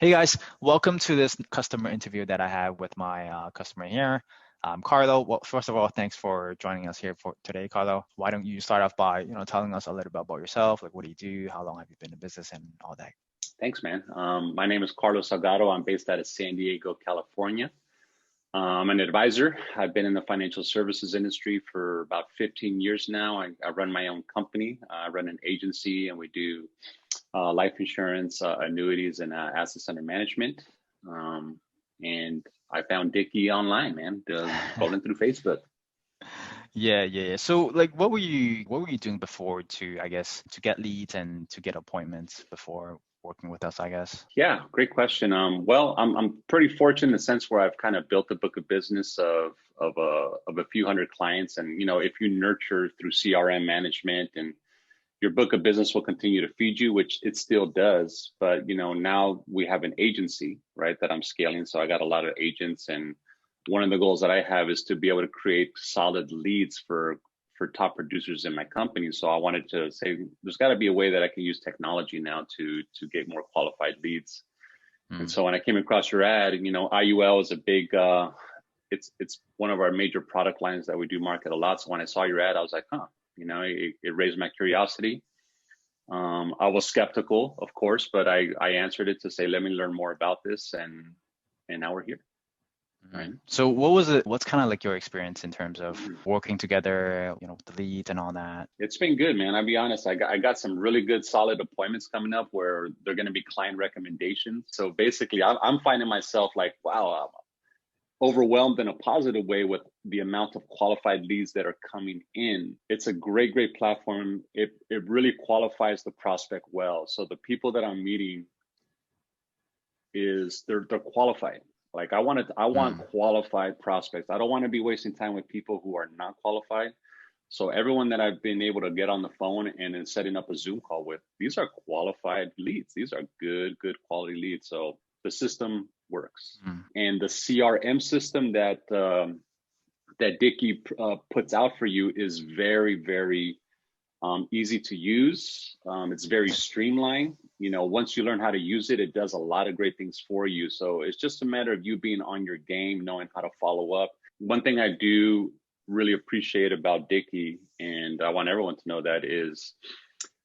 Hey guys, welcome to this customer interview that I have with my customer here, Carlo. Well, first of all, thanks for joining us here for today, Carlo. Why don't you start off by, telling us a little bit about yourself, like what do you do, how long have you been in business, and all that. Thanks, man. My name is Carlos Salgado. I'm based out of San Diego, California. I'm an advisor. I've been in the financial services industry for about 15 years now. I run my own company. I run an agency, and we do life insurance, annuities, and assets under management. And I found Dickie online, man, scrolling through Facebook. Yeah. So, like, what were you doing before to, I guess, to get leads and to get appointments before working with us, I guess? Yeah, great question. Well, I'm pretty fortunate in the sense where I've kind of built a book of business of a few hundred clients, and if you nurture through CRM management, and your book of business will continue to feed you, which it still does. But now we have an agency, right, that I'm scaling. So I got a lot of agents, and one of the goals that I have is to be able to create solid leads for top producers in my company. So I wanted to say there's got to be a way that I can use technology now to get more qualified leads. And Mm. so when I came across your ad, IUL is a big it's one of our major product lines that we do market a lot. So when I saw your ad, I was like, huh, it raised my curiosity. I was skeptical, of course, but I answered it to say, let me learn more about this, and now we're here, right? So what was it? What's kind of like your experience in terms of working together, with the leads and all that? It's been good, man. I'll be honest. I got some really good, solid appointments coming up where they're going to be client recommendations. So basically, I'm finding myself like, wow, I'm overwhelmed in a positive way with the amount of qualified leads that are coming in. It's a great, great platform. It really qualifies the prospect well. So the people that I'm meeting they're qualified. Like I want Mm. qualified prospects. I don't want to be wasting time with people who are not qualified. So everyone that I've been able to get on the phone and then setting up a Zoom call with, these are qualified leads. These are good quality leads. So the system works, Mm. and the CRM system that Dicky puts out for you is very easy to use. It's very streamlined. Once you learn how to use it, it does a lot of great things for you. So it's just a matter of you being on your game, knowing how to follow up. One thing I do really appreciate about Dicky, and I want everyone to know that, is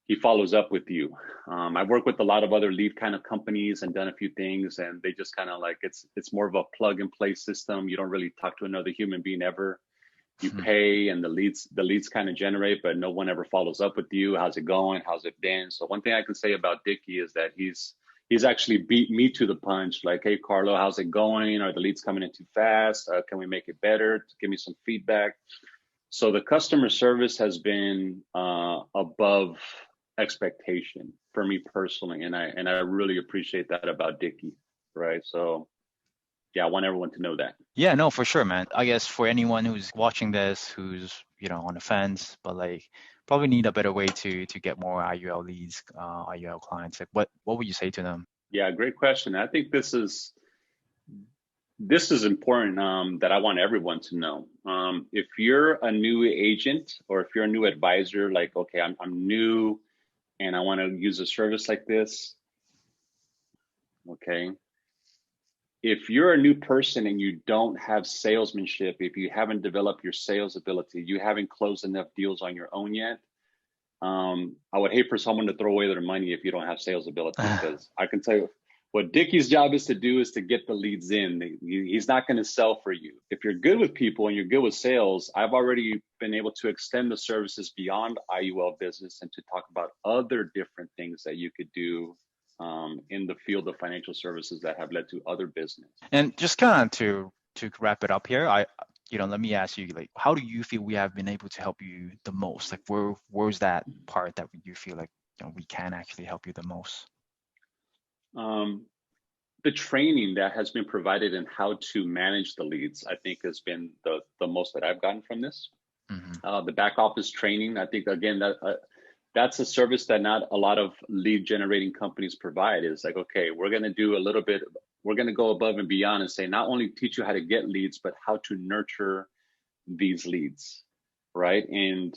he follows up with you. I've worked with a lot of other lead kind of companies and done a few things, and they just kind of like it's more of a plug and play system. You don't really talk to another human being ever. You pay, and the leads kind of generate, but no one ever follows up with you. How's it going? How's it been? So one thing I can say about Dicky is that he's actually beat me to the punch. Like, hey, Carlo, how's it going? Are the leads coming in too fast? Can we make it better? Give me some feedback. So the customer service has been above expectation for me personally, and I really appreciate that about Dicky, right? So yeah, I want everyone to know that. Yeah, no, for sure, man. I guess for anyone who's watching this, who's, on the fence, but like probably need a better way to get more IUL leads, IUL clients. Like what would you say to them? Yeah, great question. I think this is important, that I want everyone to know. If you're a new agent or if you're a new advisor, like, okay, I'm new and I want to use a service like this, okay. If you're a new person and you don't have salesmanship, if you haven't developed your sales ability, you haven't closed enough deals on your own yet, I would hate for someone to throw away their money if you don't have sales ability, because I can tell you what Dickie's job is to do is to get the leads in. He's not going to sell for you. If you're good with people and you're good with sales, I've already been able to extend the services beyond IUL business and to talk about other different things that you could do in the field of financial services that have led to other business. And just kind of to wrap it up here, let me ask you, like, how do you feel we have been able to help you the most? Like, where's that part that you feel like, we can actually help you the most? Um, the training that has been provided in how to manage the leads, I think, has been the most that I've gotten from this. Hmm. The back office training, I think, again, that's a service that not a lot of lead generating companies provide. Is like, okay, we're going to do a little bit, we're going to go above and beyond and say, not only teach you how to get leads, but how to nurture these leads, right? And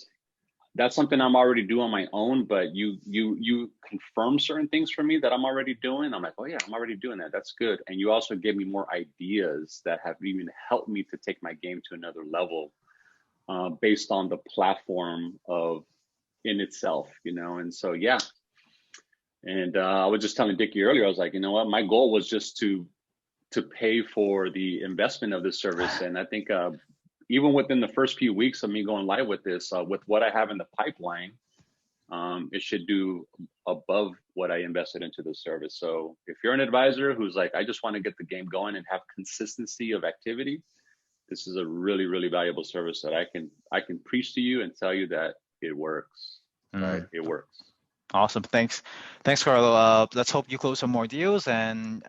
that's something I'm already doing on my own, but you confirm certain things for me that I'm already doing. I'm like, oh yeah, I'm already doing that. That's good. And you also give me more ideas that have even helped me to take my game to another level, based on the platform of in itself, you know. And so yeah. And I was just telling Dickie earlier, I was like, you know what, my goal was just to pay for the investment of this service. And I think even within the first few weeks of me going live with this, with what I have in the pipeline, it should do above what I invested into the service. So if you're an advisor who's like, I just want to get the game going and have consistency of activity, this is a really, really valuable service that I can preach to you and tell you that it works, right? Mm. It works. Awesome. Thanks, Carlo. Let's hope you close some more deals, and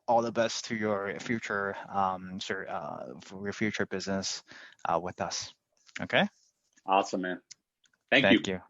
all the best to your future, for your future business with us. Okay. Awesome, man. Thank you. Thank you.